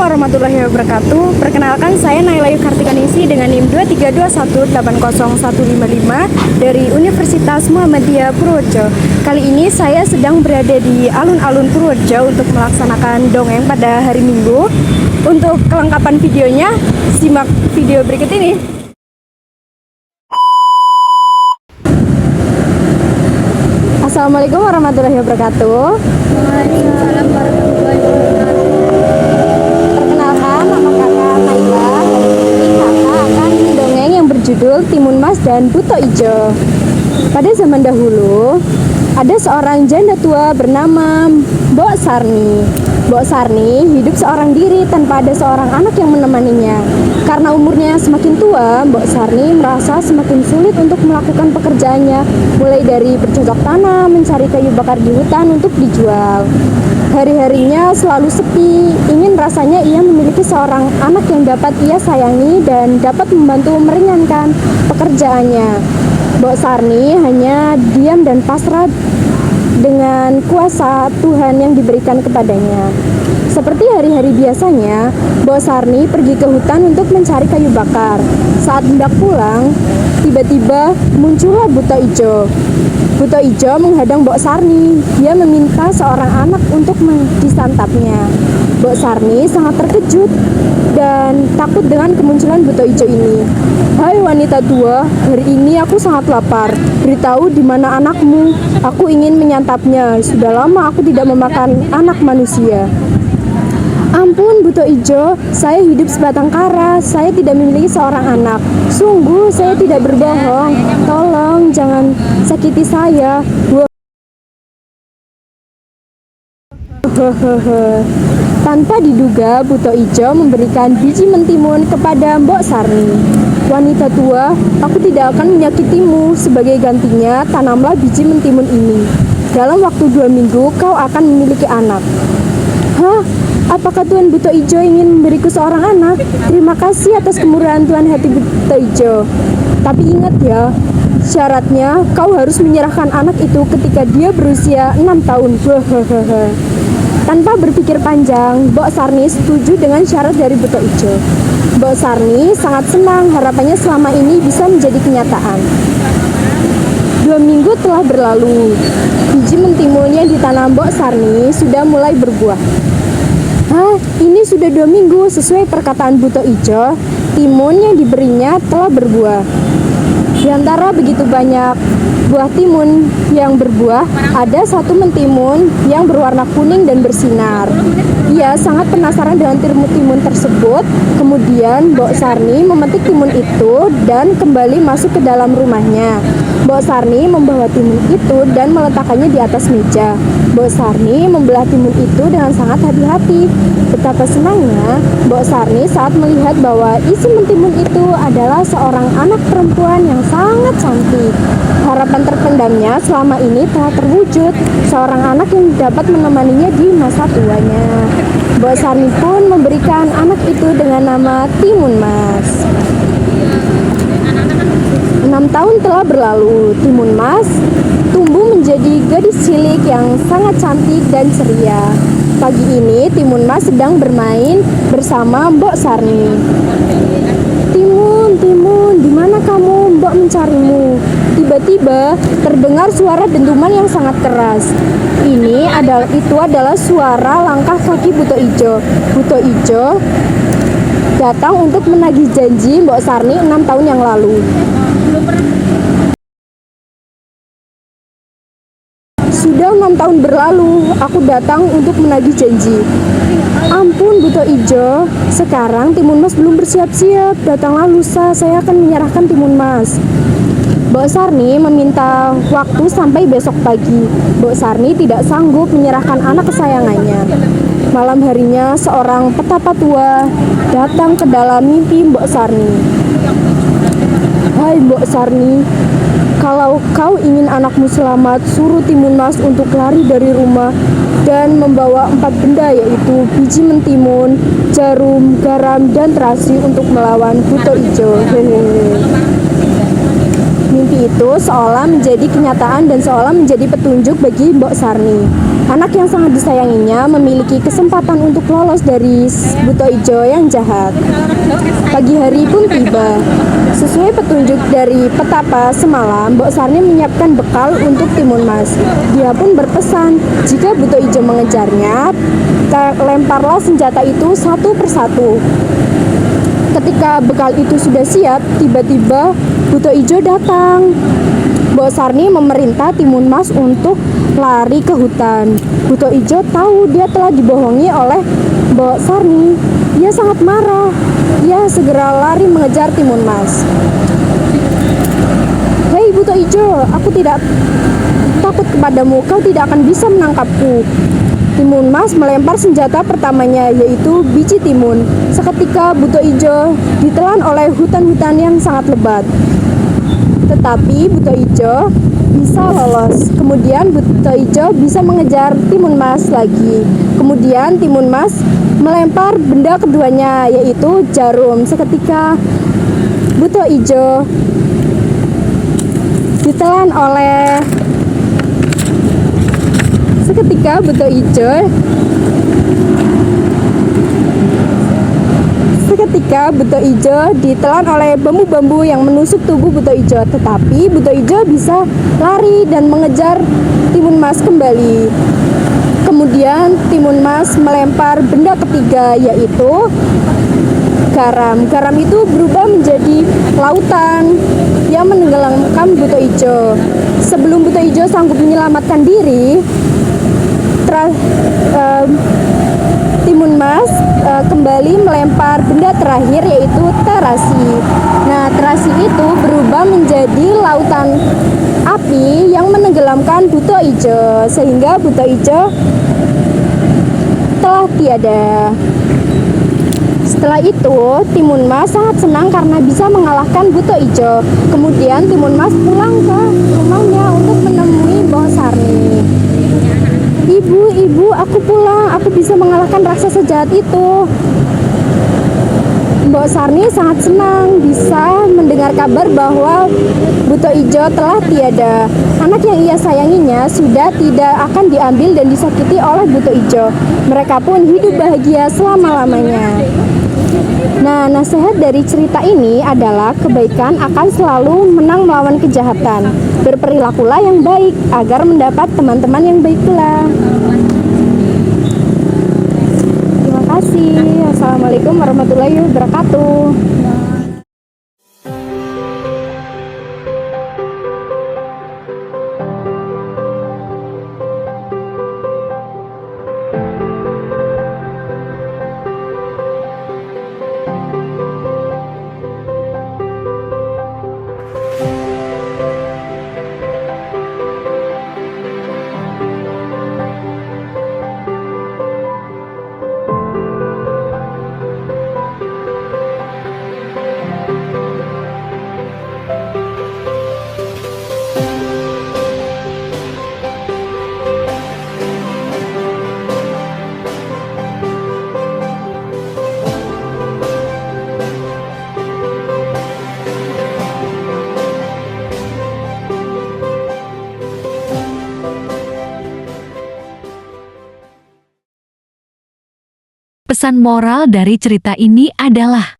warahmatullahi wabarakatuh. Perkenalkan, saya Nailayu Kartikaningsi dengan NIM 232180155 dari Universitas Muhammadiyah Purworejo. Kali ini saya sedang berada di alun-alun Purworejo untuk melaksanakan dongeng pada hari Minggu. Untuk kelengkapan videonya, simak video berikut ini. Assalamualaikum warahmatullahi wabarakatuh. Waalaikumsalam warahmatullahi wabarakatuh. Perkenalkan, nama kakak Naila. Hari ini kakak akan mendongeng yang berjudul Timun Mas dan Buto Ijo. Pada zaman dahulu, ada seorang janda tua bernama Mbok Sarni. Mbok Sarni hidup seorang diri tanpa ada seorang anak yang menemaninya. Karena umurnya semakin tua, Mbok Sarni merasa semakin sulit untuk melakukan pekerjaannya, mulai dari bercocok tanam, mencari kayu bakar di hutan untuk dijual. Hari-harinya selalu sepi, ingin rasanya ia memiliki seorang anak yang dapat ia sayangi dan dapat membantu meringankan pekerjaannya. Mbok Sarni hanya diam dan pasrah dengan kuasa Tuhan yang diberikan kepadanya. Seperti hari-hari biasanya, Mbok Sarni pergi ke hutan untuk mencari kayu bakar. Saat hendak pulang, tiba-tiba muncullah Buto Ijo. Buto Ijo menghadang Mbok Sarni. Dia meminta seorang anak untuk disantapnya. Mbok Sarni sangat terkejut dan takut dengan kemunculan Buto Ijo ini. "Hai wanita tua, hari ini aku sangat lapar. Beritahu di mana anakmu. Aku ingin menyantapnya. Sudah lama aku tidak memakan anak manusia." "Ampun Buto Ijo, saya hidup sebatang kara. Saya tidak memiliki seorang anak. Sungguh saya tidak berbohong. Tolong jangan sakiti saya." Tanpa diduga, Buto Ijo memberikan biji mentimun kepada Mbok Sarni. "Wanita tua, aku tidak akan menyakitimu. Sebagai gantinya, tanamlah biji mentimun ini. Dalam waktu 2 minggu, kau akan memiliki anak." "Hah? Apakah Tuan Buto Ijo ingin memberiku seorang anak? Terima kasih atas kemurahan Tuan hati Buto Ijo. Tapi ingat ya, syaratnya kau harus menyerahkan anak itu ketika dia berusia 6 tahun. Tanpa berpikir panjang, Mbok Sarni setuju dengan syarat dari Buto Ijo. Mbok Sarni sangat senang, harapannya selama ini bisa menjadi kenyataan. 2 minggu telah berlalu. Biji mentimun yang ditanam Mbok Sarni sudah mulai berbuah. "Hah, ini sudah 2 minggu, sesuai perkataan Buto Ijo, timun yang diberinya telah berbuah." Di antara begitu banyak buah timun yang berbuah, ada satu mentimun yang berwarna kuning dan bersinar. Ia sangat penasaran dengan timun tersebut. Kemudian Mbok Sarni memetik timun itu dan kembali masuk ke dalam rumahnya. Mbok Sarni membawa timun itu dan meletakkannya di atas meja. Mbok Sarni membelah timun itu dengan sangat hati-hati. Betapa senangnya Mbok Sarni saat melihat bahwa isi mentimun itu adalah seorang anak perempuan yang sangat cantik. Harapan terpendamnya selama ini telah terwujud, seorang anak yang dapat menemaninya di masa tuanya. Mbok Sarni pun memberikan anak itu dengan nama Timun Mas. 6 tahun telah berlalu. Timun Mas tumbuh menjadi gadis cilik yang sangat cantik dan ceria. Pagi ini Timun Mas sedang bermain bersama Mbok Sarni. "Timun, Timun, di mana kamu? Mbok mencarimu." Tiba-tiba terdengar suara dentuman yang sangat keras. Itu adalah suara langkah kaki Buto Ijo. Buto Ijo datang untuk menagih janji Mbok Sarni 6 tahun yang lalu. "Sudah 6 tahun berlalu, aku datang untuk menagih janji." "Ampun Buto Ijo, sekarang Timun Mas belum bersiap-siap. Datanglah lusa, saya akan menyerahkan Timun Mas." Mbok Sarni meminta waktu sampai besok pagi. Mbok Sarni tidak sanggup menyerahkan anak kesayangannya. Malam harinya, seorang petapa tua datang ke dalam mimpi Mbok Sarni. "Hai Mbok Sarni, kalau kau ingin anakmu selamat, suruh Timun Mas untuk lari dari rumah dan membawa 4 benda, yaitu biji mentimun, jarum, garam, dan terasi untuk melawan Buto Ijo." Mimpi itu seolah menjadi kenyataan dan seolah menjadi petunjuk bagi Mbok Sarni. Anak yang sangat disayanginya memiliki kesempatan untuk lolos dari buto ijo yang jahat. Pagi hari pun tiba. Sesuai petunjuk dari petapa semalam, Mbok Sarni menyiapkan bekal untuk Timun Mas. Dia pun berpesan, jika buto ijo mengejarnya, lemparlah senjata itu satu persatu. Ketika bekal itu sudah siap, tiba-tiba buto ijo datang. Mbok Sarni memerintah Timun Mas untuk lari ke hutan. Buto ijo tahu dia telah dibohongi oleh Mbok Sarni. Ia sangat marah. Ia segera lari mengejar Timun Mas. Hei buto ijo, aku tidak takut kepadamu. Kau tidak akan bisa menangkapku. Timun Mas melempar senjata pertamanya, yaitu biji timun. Seketika buto ijo ditelan oleh hutan-hutan yang sangat lebat. Tetapi buto ijo bisa lolos. Kemudian buto ijo bisa mengejar Timun Mas lagi. Kemudian Timun Mas melempar benda keduanya, yaitu jarum. Seketika buto ijo ditelan oleh buto ijo ditelan oleh bambu-bambu yang menusuk tubuh buto ijo. Tetapi buto ijo bisa lari dan mengejar Timun Mas kembali. Kemudian Timun Mas melempar benda ketiga, yaitu garam. Garam itu berubah menjadi lautan yang menenggelamkan buto ijo. Sebelum buto ijo sanggup menyelamatkan diri, Timun Mas kembali melempar benda terakhir, yaitu terasi. Nah, terasi itu berubah menjadi lautan api yang menenggelamkan buto ijo, sehingga buto ijo telah tiada. Setelah itu, Timun Mas sangat senang karena bisa mengalahkan buto ijo. Kemudian Timun Mas pulang ke rumahnya untuk menemui Mbok Sarni. Ibu, aku pulang. Aku bisa mengalahkan raksasa jahat itu. Mbok Sarni sangat senang bisa mendengar kabar bahwa buto ijo telah tiada. Anak yang ia sayanginya sudah tidak akan diambil dan disakiti oleh buto ijo. Mereka pun hidup bahagia selama-lamanya. Nah, nasihat dari cerita ini adalah kebaikan akan selalu menang melawan kejahatan. Berperilakulah yang baik agar mendapat teman-teman yang baik pula. Terima kasih. Assalamualaikum warahmatullahi wabarakatuh. Pesan moral dari cerita ini adalah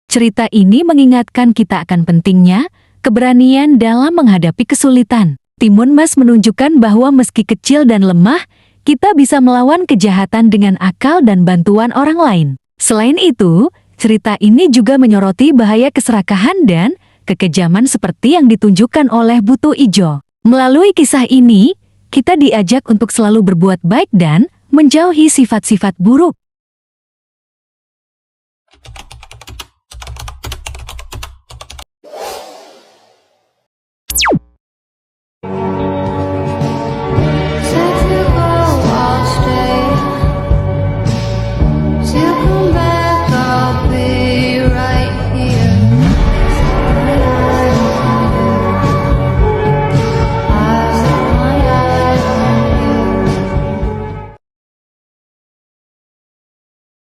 cerita ini mengingatkan kita akan pentingnya keberanian dalam menghadapi kesulitan. Timun Mas menunjukkan bahwa meski kecil dan lemah, kita bisa melawan kejahatan dengan akal dan bantuan orang lain. Selain itu, cerita ini juga menyoroti bahaya keserakahan dan kekejaman seperti yang ditunjukkan oleh buto ijo. Melalui kisah ini, kita diajak untuk selalu berbuat baik dan menjauhi sifat-sifat buruk.